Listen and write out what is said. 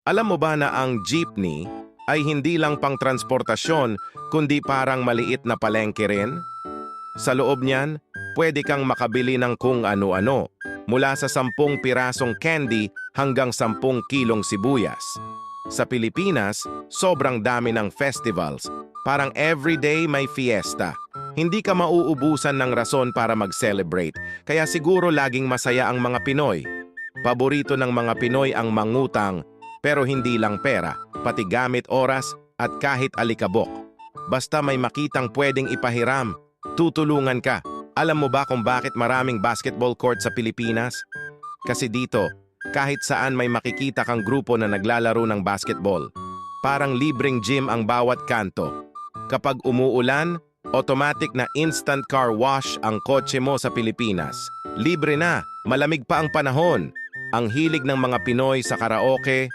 Alam mo ba na ang jeepney ay hindi lang pang transportasyon kundi parang maliit na palengke rin? Sa loob niyan, pwede kang makabili ng kung ano-ano, mula sa 10 pirasong candy hanggang 10 kilong sibuyas. Sa Pilipinas, sobrang dami ng festivals. Parang everyday may fiesta. Hindi ka mauubusan ng rason para mag-celebrate, kaya siguro laging masaya ang mga Pinoy. Paborito ng mga Pinoy ang mangutang, pero hindi lang pera, pati gamit oras at kahit alikabok. Basta may makitang pwedeng ipahiram, tutulungan ka. Alam mo ba kung bakit maraming basketball court sa Pilipinas? Kasi dito, kahit saan may makikita kang grupo na naglalaro ng basketball. Parang libreng gym ang bawat kanto. Kapag umuulan, automatic na instant car wash ang kotse mo sa Pilipinas. Libre na, malamig pa ang panahon. Ang hilig ng mga Pinoy sa karaoke,